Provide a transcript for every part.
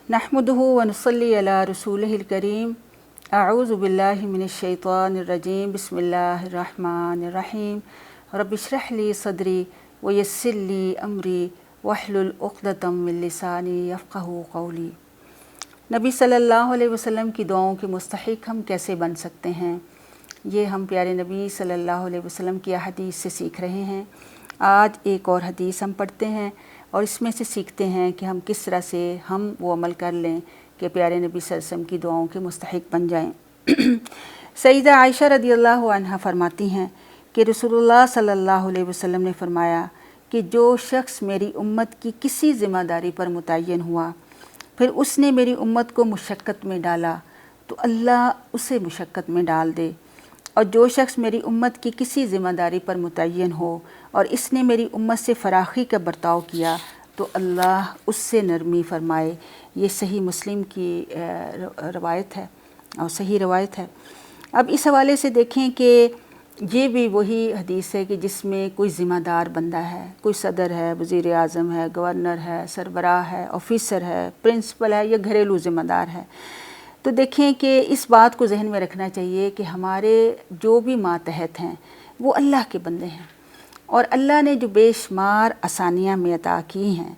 नहमदुहु व नुसल्ली अला रसूलिहिल करीम। अऊज़ु बिल्लाहि मिनश शैतानिर रजीम। बिस्मिल्लाहिर रहमानिर रहीम। रब्बि इश्रह ली सदरी व यस्सिर ली अमरी वहलुल उक़दतम मिन लिसानी यफ़क़हू क़ौली। नबी सल्लल्लाहु अलैहि वसल्लम की दुआओं के मुस्तहिक हम कैसे बन सकते हैं, ये हम प्यारे नबी सल्लल्लाहु अलैहि वसल्लम की हदीस से सीख रहे हैं। आज एक और हदीस हम पढ़ते हैं और इसमें से सीखते हैं कि हम किस तरह से हम वो अमल कर लें कि प्यारे नबी सल्लल्लाहु अलैहि वसल्लम की दुआओं के मुस्तहिक बन जाएं। सईदा आयशा रदियल्लाहु अन्हा फरमाती हैं कि रसूलुल्लाह सल्लल्लाहु अलैहि वसल्लम ने फरमाया कि जो शख्स मेरी उम्मत की किसी ज़िम्मेदारी पर मुतय्यन हुआ, फिर उसने मेरी उम्मत को मुशक्क़त में डाला, तो अल्लाह उसे मुशक्क़त में डाल दे। और जो शख्स मेरी उम्मत की किसी ज़िम्मेदारी पर मुतय्यन हो और इसने मेरी उम्मत से फ़राखी का बर्ताव किया, तो अल्लाह उससे नरमी फ़रमाए। ये सही मुस्लिम की रवायत है और सही रवायत है। अब इस हवाले से देखें कि ये भी वही हदीस है कि जिसमें कोई ज़िम्मेदार बंदा है, कोई सदर है, वज़ीर आज़म है, गवर्नर है, सरबराह है, ऑफिसर है, प्रिंसिपल है या घरेलू ज़िम्मेदार है, तो देखें कि इस बात को जहन में रखना चाहिए कि हमारे जो भी मातहत हैं वो अल्लाह के बंदे हैं और अल्लाह ने जो बेशुमार आसानियाँ में अता की हैं,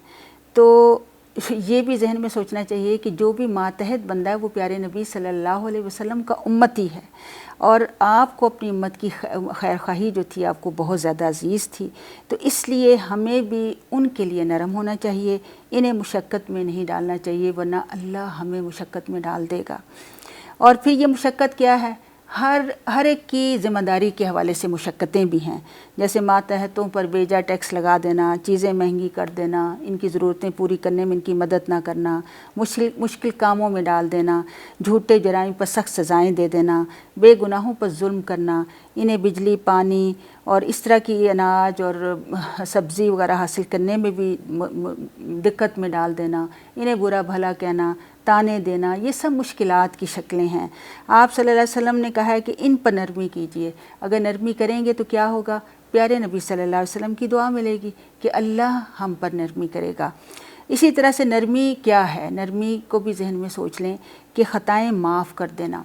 तो ये भी जहन में सोचना चाहिए कि जो भी मातहत बंदा है वो प्यारे नबी सल्लल्लाहु अलैहि वसल्लम का उम्मती है और आपको अपनी उम्मत की खैर ख़्वाही जो थी आपको बहुत ज़्यादा अज़ीज़ थी। तो इसलिए हमें भी उनके लिए नरम होना चाहिए, इन्हें मुशक्क़त में नहीं डालना चाहिए, वरना अल्लाह हमें मुशक्क़त में डाल देगा। और फिर ये मुशक्क़त क्या है, हर एक की ज़िम्मेदारी के हवाले से मुशक्क़तें भी हैं, जैसे मातहतों पर बेजा टैक्स लगा देना, चीज़ें महंगी कर देना, इनकी ज़रूरतें पूरी करने में इनकी मदद ना करना, मुश्किल कामों में डाल देना, झूठे जराइम पर सख्त सज़ाएँ दे देना, बेगुनाहों पर जुल्म करना, इन्हें बिजली, पानी और इस तरह की अनाज और सब्ज़ी वगैरह हासिल करने में भी दिक्कत में डाल देना, इन्हें बुरा भला कहना, ताने देना, ये सब मुश्किलात की शक्लें हैं। आप सल्लल्लाहु अलैहि वसल्लम ने कहा है कि इन पर नरमी कीजिए। अगर नरमी करेंगे तो क्या होगा, प्यारे नबी सल्लल्लाहु अलैहि वसल्लम की दुआ मिलेगी कि अल्लाह हम पर नरमी करेगा। इसी तरह से नरमी क्या है, नरमी को भी जहन में सोच लें कि ख़ताएँ माफ़ कर देना,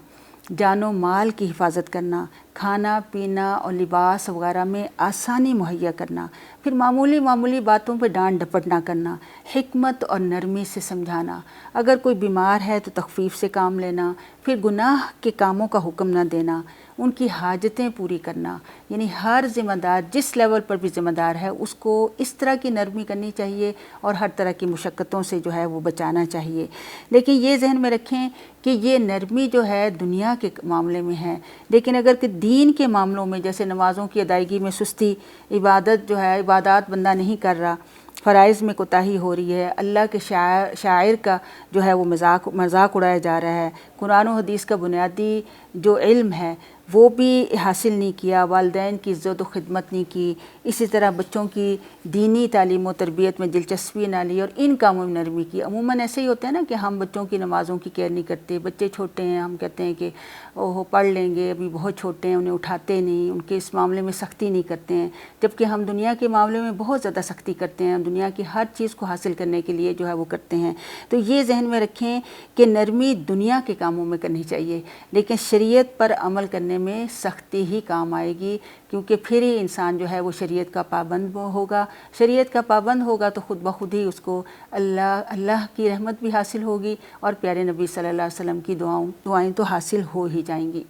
जानो माल की हिफाजत करना, खाना पीना और लिबास वगैरह में आसानी मुहैया करना, फिर मामूली बातों पर डांट डपट ना करना, हिकमत और नरमी से समझाना, अगर कोई बीमार है तो तखफ़ीफ़ से काम लेना, फिर गुनाह के कामों का हुक्म ना देना, उनकी हाजतें पूरी करना। यानी हर ज़िम्मेदार जिस लेवल पर भी ज़िम्मेदार है उसको इस तरह की नरमी करनी चाहिए और हर तरह की मुशक्क़तों से जो है वो बचाना चाहिए। लेकिन ये जहन में रखें कि ये नरमी जो है दुनिया के मामले में है, लेकिन अगर कि दीन के मामलों में, जैसे नमाज़ों की अदायगी में सुस्ती, इबादत जो है इबादत बंदा नहीं कर रहा, फ़राइज़ में कोताही हो रही है, अल्लाह के शायर का जो है वो मजाक उड़ाया जा रहा है, कुरान और हदीस का बुनियादी जो इल्म है वो भी हासिल नहीं किया, वालिदैन की इज़्ज़त व खिदमत नहीं की, इसी तरह बच्चों की दीनी तालीम व तरबियत में दिलचस्पी ना ली और इन कामों में नरमी की। अमूमन ऐसे ही होता है ना कि हम बच्चों की नमाज़ों की केयर नहीं करते, बच्चे छोटे हैं, हम कहते हैं कि ओह पढ़ लेंगे, अभी बहुत छोटे हैं, उन्हें उठाते नहीं, उनके इस मामले में सख्ती नहीं करते हैं, जबकि हम दुनिया के मामले में बहुत ज़्यादा सख्ती करते हैं, दुनिया की हर चीज़ को हासिल करने के लिए जो है वो करते हैं। तो ये जहन में रखें कि नरमी दुनिया के कामों में करनी चाहिए, लेकिन शरीयत पर अमल करने में सख्ती ही काम आएगी, क्योंकि फिर ही इंसान जो है वो शरीयत का पाबंद होगा। शरीयत का पाबंद होगा तो ख़ुद ब खुद ही उसको अल्लाह की रहमत भी हासिल होगी और प्यारे नबी सल्लल्लाहु अलैहि वसल्लम की दुआएं तो हासिल हो ही जाएंगी।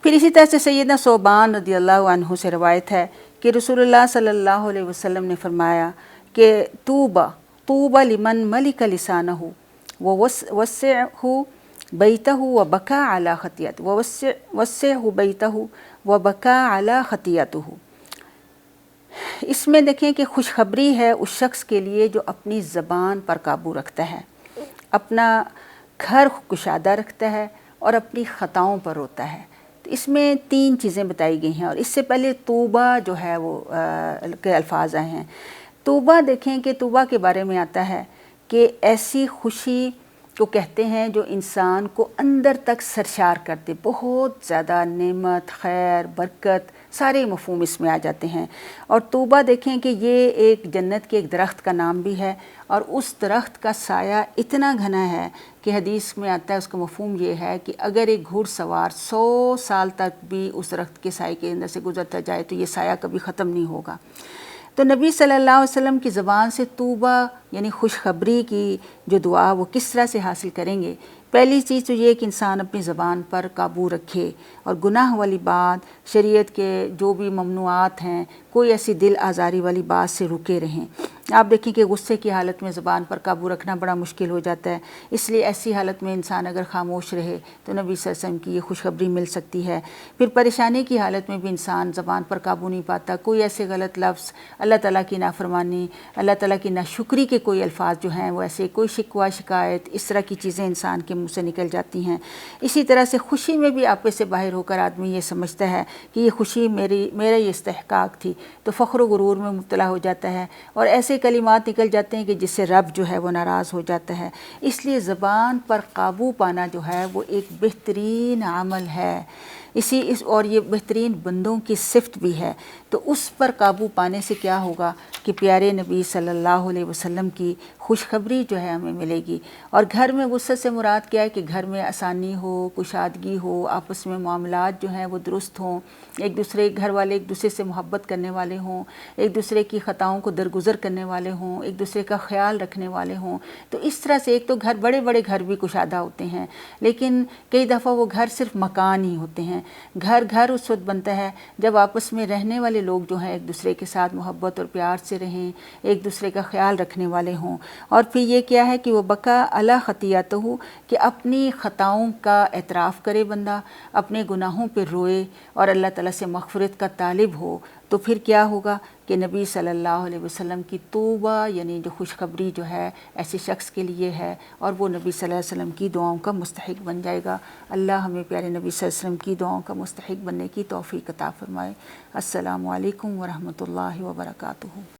फिर इसी तरह से सैयदना सोबान रदियल्लाहु अन्हु से रवायत है कि रसूलुल्लाह सल्लल्लाहु अलैहि वसल्लम ने फरमाया कि तूबा लिमन मलिका लिसानहु व वस्सअहु बैतहु व बका अला खतियत व वस्सअहु बैतहु व बका अला खतियतहु। इसमें देखें कि खुशखबरी है उस शख्स के लिए जो अपनी ज़बान पर काबू रखता है, अपना घर कुशादा रखता है और अपनी ख़ताओं पर रोता है। तो इसमें 3 चीज़ें बताई गई हैं और इससे पहले तूबा जो है वो के अल्फाज आए हैं। तूबा देखें कि तूबा के बारे में आता है कि ऐसी खुशी को कहते हैं जो इंसान को अंदर तक सरशार करते, बहुत ज़्यादा नेमत, खैर, बरकत, سارے مفہوم اس میں آ جاتے ہیں۔ اور توبہ دیکھیں کہ یہ ایک جنت کے ایک درخت کا نام بھی ہے، اور اس درخت کا سایہ اتنا گھنا ہے کہ حدیث میں آتا ہے، اس کا مفہوم یہ ہے کہ اگر ایک گھڑ سوار 100 سال تک بھی اس درخت کے سائے کے اندر سے گزرتا جائے تو یہ سایہ کبھی ختم نہیں ہوگا۔ تو نبی صلی اللہ علیہ وسلم کی زبان سے توبہ یعنی خوشخبری کی جو دعا وہ کس طرح سے حاصل کریں گے؟ پہلی چیز تو یہ کہ انسان اپنی زبان پر قابو رکھے، اور گناہ والی بات، شریعت کے جو بھی ممنوعات ہیں، کوئی ایسی دل آزاری والی بات سے رکے رہیں۔ آپ دیکھیں کہ غصے کی حالت میں زبان پر قابو رکھنا بڑا مشکل ہو جاتا ہے، اس لیے ایسی حالت میں انسان اگر خاموش رہے تو نبی صلی اللہ علیہ وسلم کی یہ خوشخبری مل سکتی ہے۔ پھر پریشانی کی حالت میں بھی انسان زبان پر قابو نہیں پاتا، کوئی ایسے غلط لفظ، اللہ تعالیٰ کی نافرمانی، اللہ تعالیٰ کی ناشکری کے کوئی الفاظ جو ہیں وہ ایسے، کوئی شکوہ شکایت، اس طرح کی چیزیں انسان کے منہ سے نکل جاتی ہیں۔ اسی طرح سے خوشی میں بھی آپے سے باہر ہو کر آدمی یہ سمجھتا ہے کہ یہ خوشی میرا یہ استحقاق تھی، تو فخر و غرور میں مبتلا ہو جاتا ہے، اور ایسے کلمات نکل جاتے ہیں کہ جس سے رب جو ہے وہ ناراض ہو جاتا ہے۔ اس لیے زبان پر قابو پانا جو ہے وہ ایک بہترین عمل ہے، اور یہ بہترین بندوں کی صفت بھی ہے۔ تو اس پر قابو پانے سے کیا ہوگا کہ پیارے نبی صلی اللہ علیہ وسلم کی خوشخبری جو ہے ہمیں ملے گی۔ اور گھر میں وسعت سے مراد کیا ہے کہ گھر میں آسانی ہو، کشادگی ہو، آپس میں معاملات جو ہیں وہ درست ہوں، گھر والے ایک دوسرے سے محبت کرنے والے ہوں، ایک دوسرے کی خطاؤں کو درگزر کرنے والے ہوں، ایک دوسرے کا خیال رکھنے والے ہوں۔ تو اس طرح سے ایک تو بڑے بڑے گھر بھی کشادہ ہوتے ہیں، لیکن کئی دفعہ وہ گھر صرف مکان ہی ہوتے ہیں۔ گھر اس وقت بنتا ہے جب آپس میں رہنے والے لوگ جو ہیں ایک دوسرے کے ساتھ محبت اور پیار سے رہیں، ایک دوسرے کا خیال رکھنے والے ہوں۔ اور پھر یہ کیا ہے کہ وہ بقا علی خطیئتہ، کہ اپنی خطاؤں کا اعتراف کرے بندہ، اپنے گناہوں پہ روئے اور اللہ تعالیٰ سے مغفرت کا طالب ہو۔ تو پھر کیا ہوگا کہ نبی صلی اللہ علیہ وسلم کی توبہ یعنی جو خوشخبری جو ہے ایسے شخص کے لیے ہے، اور وہ نبی صلی اللہ علیہ وسلم کی دعاؤں کا مستحق بن جائے گا۔ اللہ ہمیں پیارے نبی صلی اللہ علیہ وسلم کی دعاؤں کا مستحق بننے کی توفیق عطا فرمائے۔ السلام علیکم ورحمۃ اللہ وبرکاتہ۔